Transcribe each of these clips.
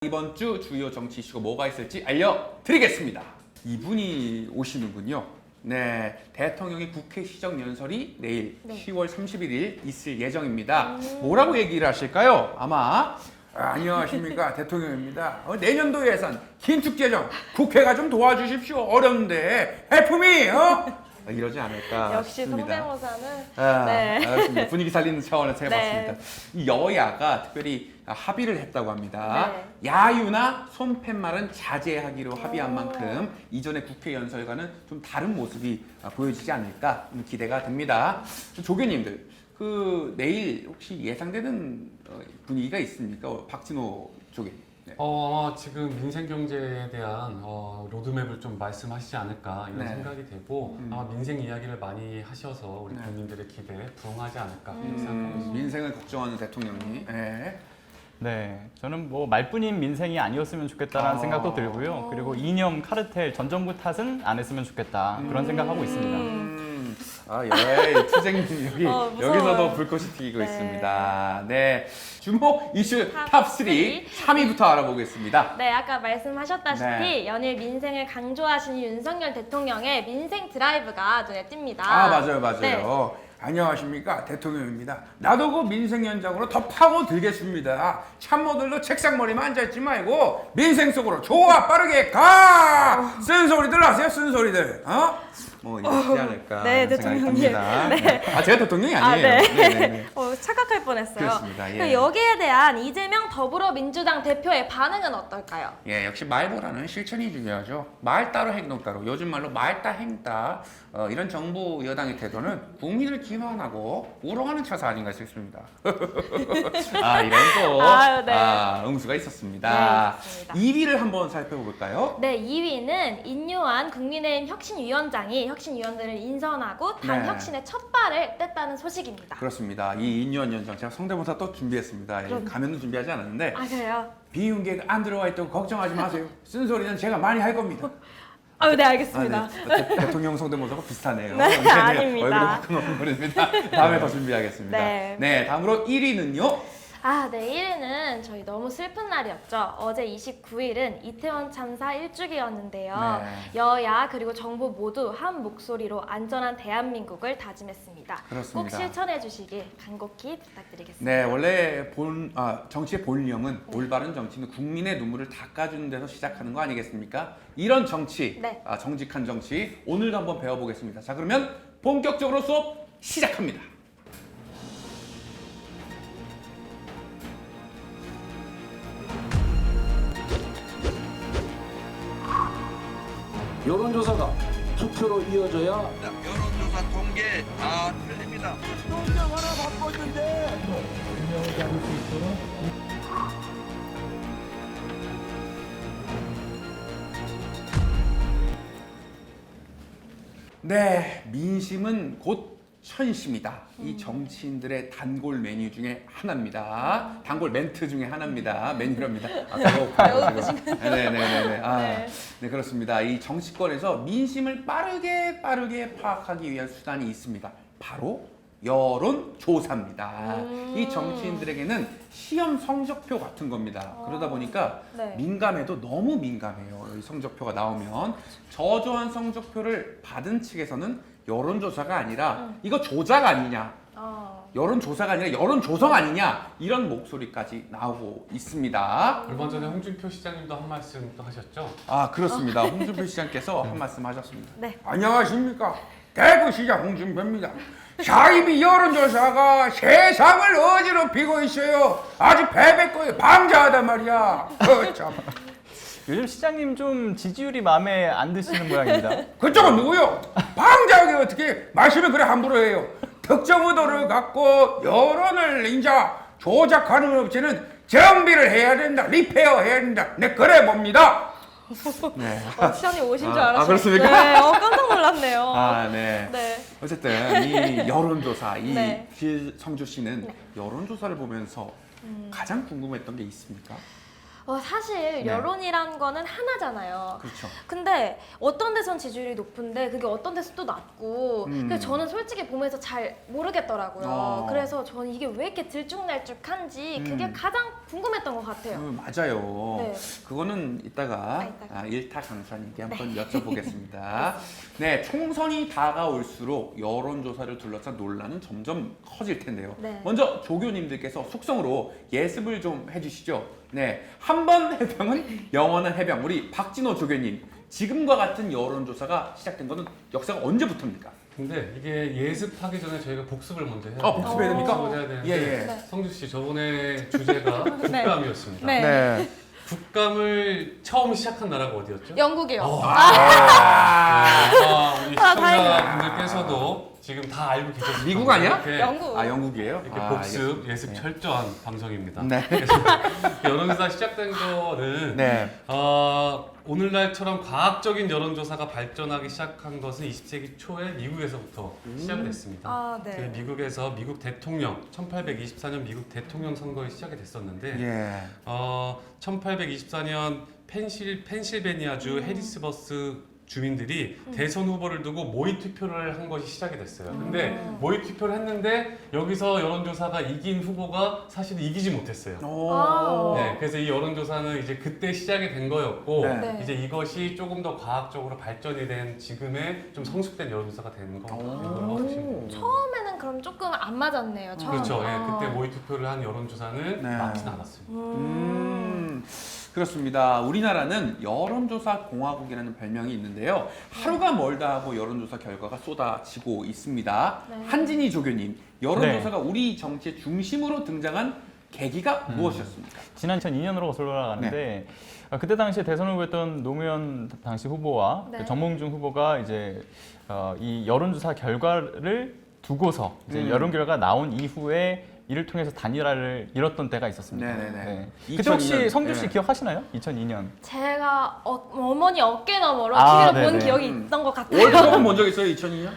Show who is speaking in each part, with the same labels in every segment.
Speaker 1: 이번 주 주요 정치 이슈가 뭐가 있을지 알려드리겠습니다. 이분이 오시는군요. 네, 대통령의 국회 시정연설이 내일 10월 31일 있을 예정입니다. 뭐라고 얘기를 하실까요? 아마 안녕하십니까 대통령입니다. 내년도 예산 긴축재정 국회가 좀 도와주십시오. 어려운데 해품이 이러지 않을까
Speaker 2: 역시
Speaker 1: 싶습니다.
Speaker 2: 성대모사는
Speaker 1: 알겠습니다. 분위기 살리는 차원에서 해봤습니다.
Speaker 2: 네.
Speaker 1: 이 여야가 특별히 합의를 했다고 합니다.
Speaker 2: 네.
Speaker 1: 야유나 손팻말은 자제하기로 합의한 만큼 이전의 국회 연설과는 좀 다른 모습이 보여지지 않을까 기대가 됩니다. 조교님들, 내일 혹시 예상되는 분위기가 있습니까? 박진호 조교님. 네.
Speaker 3: 아마 지금 민생 경제에 대한 로드맵을 좀 말씀하시지 않을까 이런
Speaker 1: 네.
Speaker 3: 생각이 되고 아마 민생 이야기를 많이 하셔서 우리
Speaker 1: 네.
Speaker 3: 국민들의 기대에 부응하지 않을까 이렇게 생각하고 있습니다.
Speaker 1: 민생을 걱정하는 대통령이. 네.
Speaker 4: 네, 저는 뭐 말뿐인 민생이 아니었으면 좋겠다라는 생각도 들고요. 그리고 이념, 카르텔, 전 정부 탓은 안 했으면 좋겠다 그런 생각하고 있습니다.
Speaker 1: 투쟁님
Speaker 2: 무서워요.
Speaker 1: 여기서도 불꽃이 튀기고
Speaker 2: 네.
Speaker 1: 있습니다. 네, 주목 이슈
Speaker 2: 탑
Speaker 1: 탑3 3위부터 알아보겠습니다.
Speaker 2: 네, 아까 말씀하셨다시피
Speaker 1: 네.
Speaker 2: 연일 민생을 강조하시는 윤석열 대통령의 민생 드라이브가 눈에 띕니다.
Speaker 1: 맞아요.
Speaker 2: 네.
Speaker 1: 안녕하십니까 대통령입니다. 나도 그 민생 현장으로 더 파고들겠습니다. 참모들도 책상머리만 앉아있지 말고 민생 속으로 좋아 빠르게 가! 쓴소리들 하세요 쓴소리들. 이러지 않을까
Speaker 2: 네,
Speaker 1: 하는 생각이
Speaker 2: 대통령님.
Speaker 1: 듭니다. 네. 제가 대통령이 아니에요.
Speaker 2: 네.
Speaker 1: 네네네.
Speaker 2: 착각할 뻔했어요.
Speaker 1: 그렇습니다. 예.
Speaker 2: 그럼 여기에 대한 이재명 더불어민주당 대표의 반응은 어떨까요?
Speaker 1: 예, 역시 말보다는 실천이 중요하죠. 말 따로 행동 따로. 요즘 말로 말 따 행 따. 이런 정부 여당의 태도는 국민을 기만하고 우롱하는 처사 아닌가 싶습니다. 이런 또
Speaker 2: 네.
Speaker 1: 응수가 있었습니다.
Speaker 2: 네, 있습니다.
Speaker 1: 2위를 한번 살펴볼까요?
Speaker 2: 네, 2위는 인요한 국민의힘 혁신위원장이 혁신위원들을 인선하고 당
Speaker 1: 네.
Speaker 2: 혁신의 첫 발을 뗐다는 소식입니다.
Speaker 1: 그렇습니다. 이 인유한 연장 제가 성대모사 또 준비했습니다. 가면은 준비하지 않았는데
Speaker 2: 그래요?
Speaker 1: 비운계가 안 들어와 있다고 걱정하지 마세요. 쓴소리는 제가 많이 할 겁니다.
Speaker 2: 네, 알겠습니다.
Speaker 1: 대통령 성대모사가 비슷하네요.
Speaker 2: 네, 아닙니다.
Speaker 1: 얼굴이 화끈화끈거립니다. 다음에 더 준비하겠습니다.
Speaker 2: 네.
Speaker 1: 다음으로 1위는요?
Speaker 2: 네, 1위는 저희 너무 슬픈 날이었죠. 어제 29일은 이태원 참사 1주기였는데요.
Speaker 1: 네.
Speaker 2: 여야 그리고 정부 모두 한 목소리로 안전한 대한민국을 다짐했습니다.
Speaker 1: 그렇습니다.
Speaker 2: 꼭 실천해 주시길 간곡히 부탁드리겠습니다.
Speaker 1: 네, 원래 정치의 본령은 올바른 정치는 국민의 눈물을 닦아주는 데서 시작하는 거 아니겠습니까? 이런 정치,
Speaker 2: 네.
Speaker 1: 정직한 정치 오늘도 한번 배워보겠습니다. 자, 그러면 본격적으로 수업 시작합니다.
Speaker 5: 여론조사가 투표로 이어져야
Speaker 6: 여론조사 통계 다 틀립니다.
Speaker 1: 네, 민심은 곧 현심이다. 이 정치인들의 단골 메뉴 중에 하나입니다. 단골 멘트 중에 하나입니다. 메뉴랍니다. 배고파요. 지금. 네네네네. 네, 그렇습니다. 이 정치권에서 민심을 빠르게 파악하기 위한 수단이 있습니다. 바로 여론조사입니다. 이 정치인들에게는 시험 성적표 같은 겁니다. 그러다 보니까
Speaker 2: 네.
Speaker 1: 민감해도 너무 민감해요. 이 성적표가 나오면 저조한 성적표를 받은 측에서는 여론조사가 아니라 이거 조작 아니냐, 여론조사가 아니라 여론조성 아니냐 이런 목소리까지 나오고 있습니다.
Speaker 3: 얼마 전에 홍준표 시장님도 한 말씀 또 하셨죠?
Speaker 1: 그렇습니다. 홍준표 시장께서 한 말씀 하셨습니다.
Speaker 2: 네.
Speaker 1: 안녕하십니까. 대구시장 홍준표입니다. 사이비 여론조사가 세상을 어지럽히고 있어요. 아주 배배거에 방자하단 말이야. 참.
Speaker 4: 요즘 시장님 좀 지지율이 마음에 안 드시는 모양입니다.
Speaker 1: 그쪽은 누구요? 방자하게 어떻게 말씀을 그래 함부로 해요. 특정 의도를 갖고 여론을 인자 조작하는 업체는 정비를 해야 된다. 리페어 해야 된다. 네, 그래 봅니다. 네.
Speaker 2: 시장님 오신 줄 알았어요.
Speaker 1: 그렇습니까?
Speaker 2: 네, 깜짝 놀랐네요.
Speaker 1: 네.
Speaker 2: 네.
Speaker 1: 어쨌든 이 여론조사,
Speaker 2: 네.
Speaker 1: 성주 씨는 여론조사를 보면서 가장 궁금했던 게 있습니까?
Speaker 2: 사실
Speaker 1: 네.
Speaker 2: 여론이란 거는 하나잖아요.
Speaker 1: 그렇죠.
Speaker 2: 근데 어떤 데선 지지율이 높은데 그게 어떤 데서 또 낮고 그래서 저는 솔직히 보면서 잘 모르겠더라고요. 그래서 저는 이게 왜 이렇게 들쭉날쭉한지 그게 가장 궁금했던 것 같아요.
Speaker 1: 맞아요.
Speaker 2: 네.
Speaker 1: 그거는 이따가
Speaker 2: 이따가.
Speaker 1: 일타 강사님께 한번 여쭤보겠습니다. 네, 총선이 다가올수록 여론조사를 둘러싼 논란은 점점 커질 텐데요.
Speaker 2: 네.
Speaker 1: 먼저 조교님들께서 속성으로 예습을 좀 해주시죠. 네, 한 번 해병은 영원한 해병. 우리 박진호 조교님, 지금과 같은 여론조사가 시작된 거는 역사가 언제부터입니까?
Speaker 3: 근데 이게 예습하기 전에 저희가 복습을 먼저 해야
Speaker 1: 아, 복습해야 됩니까?
Speaker 3: 복습을 해야 되는데
Speaker 1: 예, 예.
Speaker 2: 네.
Speaker 3: 성주 씨 저번에 주제가 국감이었습니다.
Speaker 2: 네.
Speaker 1: 네.
Speaker 3: 국감을 처음 시작한 나라가 어디였죠?
Speaker 2: 영국이요.
Speaker 3: 우리
Speaker 2: 다행이다.
Speaker 3: 시청자분들께서도 지금 다 알고 계셨을
Speaker 1: 미국
Speaker 3: 겁니다.
Speaker 1: 아니야?
Speaker 3: 이렇게,
Speaker 2: 영국.
Speaker 1: 영국이에요?
Speaker 3: 이렇게 복습, 예습 철저한 방송입니다.
Speaker 1: 네.
Speaker 3: 여론조사 시작된 거는
Speaker 1: 네.
Speaker 3: 오늘날처럼 과학적인 여론조사가 발전하기 시작한 것은 20세기 초에 미국에서부터 시작됐습니다.
Speaker 2: 네.
Speaker 3: 그 미국에서 미국 대통령 1824년 미국 대통령 선거에 시작이 됐었는데
Speaker 1: 예.
Speaker 3: 1824년 펜실베니아주 해리스버스 주민들이 대선 후보를 두고 모의 투표를 한 것이 시작이 됐어요. 근데 모의 투표를 했는데 여기서 여론조사가 이긴 후보가 사실은 이기지 못했어요.
Speaker 1: 오.
Speaker 3: 네, 그래서 이 여론조사는 이제 그때 시작이 된 거였고
Speaker 1: 네.
Speaker 3: 이제 이것이 조금 더 과학적으로 발전이 된 지금의 좀 성숙된 여론조사가 되는 거라고 보시면 됩니다.
Speaker 2: 처음에는 그럼 조금 안 맞았네요. 처음에.
Speaker 3: 그렇죠. 예, 그때 모의 투표를 한 여론조사는
Speaker 1: 네.
Speaker 3: 맞진 않았어요.
Speaker 1: 그렇습니다. 우리나라는 여론조사 공화국이라는 별명이 있는데요. 하루가 멀다 하고 여론조사 결과가 쏟아지고 있습니다.
Speaker 2: 네.
Speaker 1: 한진희 조교님, 여론조사가 우리 정치의 중심으로 등장한 계기가 무엇이었습니까?
Speaker 4: 지난 2002년으로 거슬러 올라가는데 그때 당시에 대선 후보였던 노무현 당시 후보와
Speaker 2: 네.
Speaker 4: 그 정몽준 후보가 이제 이 여론조사 결과를 두고서 이제 여론 결과가 나온 이후에 이를 통해서 단일화를 이뤘던 때가 있었습니다.
Speaker 1: 네네네.
Speaker 4: 네.
Speaker 1: 2002년,
Speaker 4: 그때 혹시 성주 씨
Speaker 1: 네.
Speaker 4: 기억하시나요? 2002년.
Speaker 2: 제가 어머니 어깨 너머로
Speaker 4: 아,
Speaker 2: TV를 본
Speaker 4: 네네.
Speaker 2: 기억이 있던 것 같아요.
Speaker 1: 월드컵은 본 적 있어요, 2002년?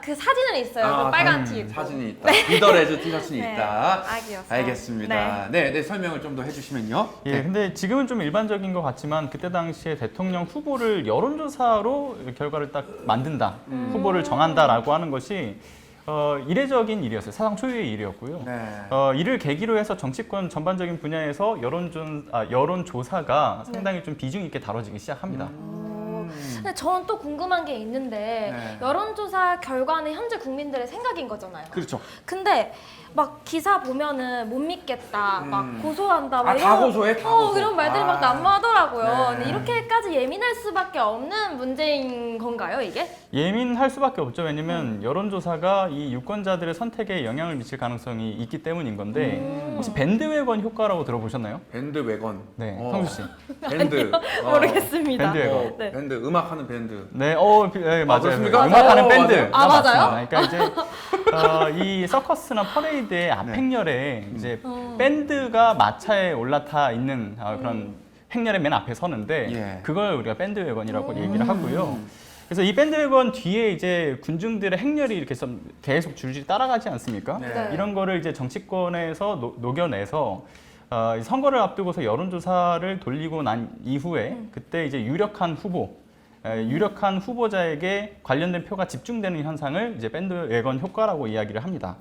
Speaker 2: 그 사진은 있어요. 그 빨간 티 입고.
Speaker 1: 사진이 있다. 리더레즈 티셔츠는
Speaker 2: 네.
Speaker 1: 있다.
Speaker 2: 아기였어.
Speaker 1: 알겠습니다. 네, 설명을 좀 더 해주시면요.
Speaker 4: 예,
Speaker 1: 네.
Speaker 4: 근데 지금은 좀 일반적인 것 같지만 그때 당시에 대통령 후보를 여론조사로 결과를 딱 만든다, 후보를 정한다라고 하는 것이 이례적인 일이었어요. 사상 초유의 일이었고요.
Speaker 1: 네.
Speaker 4: 이를 계기로 해서 정치권 전반적인 분야에서 여론조사가 상당히 좀 비중 있게 다뤄지기 시작합니다.
Speaker 2: 근데 저는 또 궁금한 게 있는데
Speaker 1: 네.
Speaker 2: 여론조사 결과는 현재 국민들의 생각인 거잖아요.
Speaker 1: 그렇죠.
Speaker 2: 근데 막 기사 보면은 못 믿겠다, 막 고소한다, 막
Speaker 1: 다 고소해, 다 고소.
Speaker 2: 이런 말들이 막 난무하더라고요.
Speaker 1: 네.
Speaker 2: 근데 이렇게까지 예민할 수밖에 없는 문제인 건가요, 이게?
Speaker 4: 예민할 수밖에 없죠. 왜냐면 여론조사가 이 유권자들의 선택에 영향을 미칠 가능성이 있기 때문인 건데 혹시 밴드웨건 효과라고 들어보셨나요?
Speaker 1: 밴드웨건.
Speaker 4: 네, 성주 씨.
Speaker 1: 밴드.
Speaker 2: 모르겠습니다.
Speaker 4: 밴드웨건.
Speaker 2: 네.
Speaker 1: 밴드, 음악하는 밴드.
Speaker 4: 네, 네, 맞아요.
Speaker 1: 그렇습니까?
Speaker 4: 음악하는
Speaker 1: 어,
Speaker 4: 밴드.
Speaker 2: 맞아요. 아, 맞아요?
Speaker 4: 맞습니다. 그러니까 이제 이 서커스나 퍼레이드의 앞행렬에 이제 밴드가 마차에 올라타 있는 그런 행렬의 맨 앞에 서는데
Speaker 1: 예.
Speaker 4: 그걸 우리가 밴드웨건이라고 얘기를 하고요. 그래서 이 밴드웨건 뒤에 이제 군중들의 행렬이 이렇게 좀 계속 줄줄이 따라가지 않습니까?
Speaker 1: 네.
Speaker 4: 이런 거를 이제 정치권에서 녹여내서 이 선거를 앞두고서 여론조사를 돌리고 난 이후에 그때 이제 유력한 후보자에게 관련된 표가 집중되는 현상을 이제 밴드웨건 효과라고 이야기를 합니다.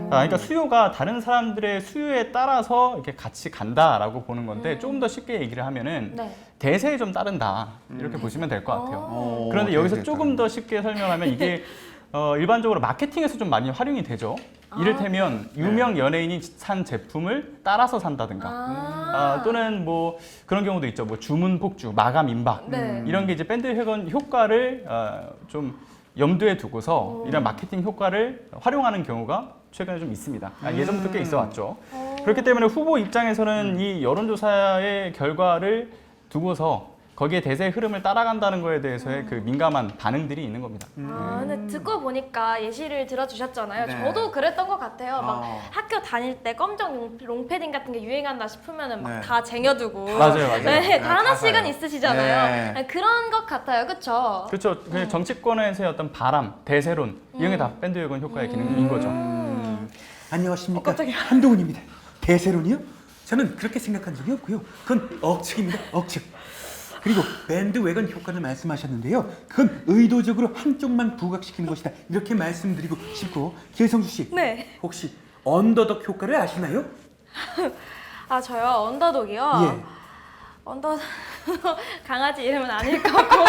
Speaker 4: 그러니까 수요가 다른 사람들의 수요에 따라서 이렇게 같이 간다라고 보는 건데 조금 더 쉽게 얘기를 하면은
Speaker 2: 네.
Speaker 4: 대세에 좀 따른다 이렇게 보시면 될 것 같아요.
Speaker 1: 오,
Speaker 4: 그런데 여기서
Speaker 1: 대세에
Speaker 4: 조금 더 쉽게 설명하면 이게 일반적으로 마케팅에서 좀 많이 활용이 되죠. 이를테면 유명 연예인이 산 제품을 따라서 산다든가 또는 뭐 그런 경우도 있죠. 뭐 주문 폭주, 마감 임박
Speaker 2: 네.
Speaker 4: 이런 게 이제 밴드웨건 효과를 좀 염두에 두고서 이런 마케팅 효과를 활용하는 경우가 최근에 좀 있습니다. 예전부터 꽤 있어 왔죠. 그렇기 때문에 후보 입장에서는 이 여론조사의 결과를 두고서 거기에 대세의 흐름을 따라간다는 거에 대해서의 그 민감한 반응들이 있는 겁니다.
Speaker 2: 근데 듣고 보니까 예시를 들어주셨잖아요.
Speaker 1: 네.
Speaker 2: 저도 그랬던 것 같아요. 막
Speaker 1: 아.
Speaker 2: 학교 다닐 때 검정 롱패딩 같은 게 유행한다 싶으면은 막
Speaker 1: 네.
Speaker 2: 다 쟁여두고.
Speaker 4: 맞아요.
Speaker 2: 네, 다
Speaker 1: 다
Speaker 2: 하나씩은
Speaker 1: 사요.
Speaker 2: 있으시잖아요.
Speaker 1: 네.
Speaker 2: 그런 것 같아요. 그쵸?
Speaker 4: 그렇죠. 그 정치권에서의 어떤 바람, 대세론 이런 게 다 밴드웨건 효과의 기능인 거죠.
Speaker 1: 안녕하십니까.
Speaker 2: 깜짝이야.
Speaker 1: 한동훈입니다. 대세론이요? 저는 그렇게 생각한 적이 없고요. 그건 억측입니다. 억측. 그리고 밴드웨건 효과를 말씀하셨는데요. 그건 의도적으로 한쪽만 부각시키는 것이다. 이렇게 말씀드리고 싶고, 기성수 씨,
Speaker 2: 네.
Speaker 1: 혹시 언더독 효과를 아시나요?
Speaker 2: 아 저요 언더독이요.
Speaker 1: 예.
Speaker 2: 언더 강아지 이름은 아닐 거고.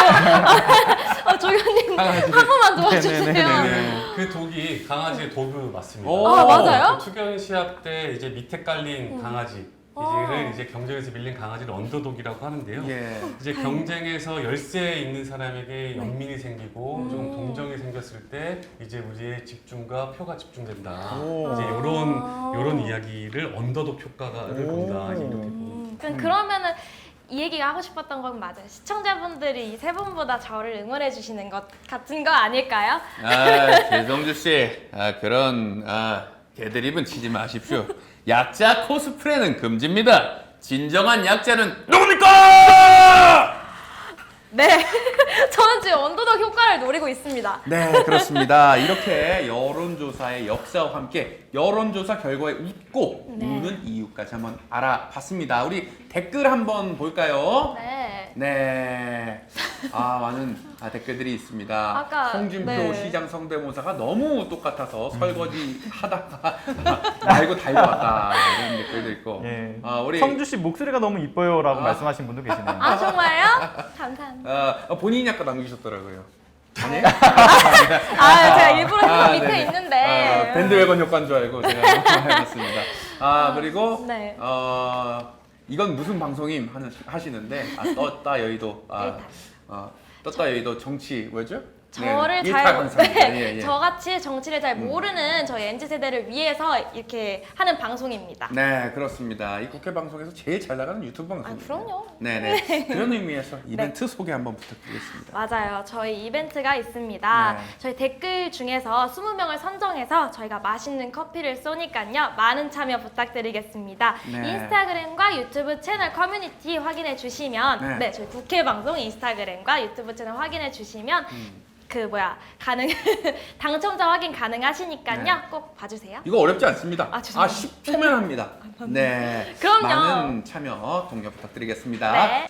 Speaker 2: 조교님
Speaker 1: 강아지를.
Speaker 2: 한 번만 도와주세요.
Speaker 1: 네네네.
Speaker 3: 그 독이 강아지의 도그 맞습니다.
Speaker 1: 오.
Speaker 2: 아, 맞아요?
Speaker 3: 그 투견 시합 때 이제 밑에 깔린 강아지 이제는 이제 경쟁에서 밀린 강아지를 언더독이라고 하는데요.
Speaker 1: 예.
Speaker 3: 이제 경쟁에서 열세에 있는 사람에게 연민이 생기고 좀 동정이 생겼을 때 이제 우리의 집중과 표가 집중된다.
Speaker 4: 오.
Speaker 3: 이제 요런 이야기를 언더독 효과를 본다. 이제 이렇게 보는.
Speaker 2: 그러면은 이 얘기가 하고 싶었던 건 맞아요. 시청자분들이 이 세 분보다 저를 응원해 주시는 것 같은 거 아닐까요?
Speaker 1: 기성주 씨, 그런 개드립은 치지 마십시오. 약자 코스프레는 금지입니다. 진정한 약자는 누굽니까?
Speaker 2: 네. 저는 지금 언더독 효과를 노리고 있습니다.
Speaker 1: 네, 그렇습니다. 이렇게 여론조사의 역사와 함께 여론조사 결과에 웃고
Speaker 2: 네.
Speaker 1: 우는 이유까지 한번 알아봤습니다. 우리 댓글 한번 볼까요?
Speaker 2: 네.
Speaker 1: 네. 많은 댓글들이 있습니다.
Speaker 2: 아까,
Speaker 1: 홍준표
Speaker 2: 네.
Speaker 1: 시장 성대모사가 너무 똑같아서 설거지 하다가 말고 달려왔다. 이런 댓글도 있고.
Speaker 4: 예.
Speaker 1: 우리
Speaker 4: 성주 씨 목소리가 너무 이뻐요라고 말씀하신 분도 계시네요.
Speaker 2: 아 정말요? 감사합니다.
Speaker 1: 본인이 아까 남기셨더라고요. 아니에요?
Speaker 2: 제가 일부러 밑에
Speaker 1: 네네.
Speaker 2: 있는데.
Speaker 1: 밴드웨건 효과인 줄 알고 제가 해봤습니다. 그리고
Speaker 2: 네.
Speaker 1: 이건 무슨 방송임 하시는데 떴다 여의도 떴다 여의도 정치 뭐죠?
Speaker 2: 저를
Speaker 1: 일타
Speaker 2: 잘
Speaker 1: 강사입니다. 예.
Speaker 2: 저같이 정치를 잘 모르는 저희 MZ 세대를 위해서 이렇게 하는 방송입니다.
Speaker 1: 네, 그렇습니다. 이 국회 방송에서 제일 잘 나가는 유튜브 방송입니다.
Speaker 2: 그럼요.
Speaker 1: 네네. 그런 의미에서 이벤트 소개 한번 부탁드리겠습니다.
Speaker 2: 맞아요. 저희 이벤트가 있습니다.
Speaker 1: 네.
Speaker 2: 저희 댓글 중에서 20명을 선정해서 저희가 맛있는 커피를 쏘니까요. 많은 참여 부탁드리겠습니다.
Speaker 1: 네.
Speaker 2: 인스타그램과 유튜브 채널 커뮤니티 확인해 주시면
Speaker 1: 네.
Speaker 2: 저희 국회 방송 인스타그램과 유튜브 채널 확인해 주시면 당첨자 확인 가능하시니까요.
Speaker 1: 네.
Speaker 2: 꼭 봐주세요.
Speaker 1: 이거 어렵지 않습니다.
Speaker 2: 죄송합니다.
Speaker 1: 10초면 합니다. 네.
Speaker 2: 그럼요.
Speaker 1: 많은 참여 동료 부탁드리겠습니다.
Speaker 2: 네.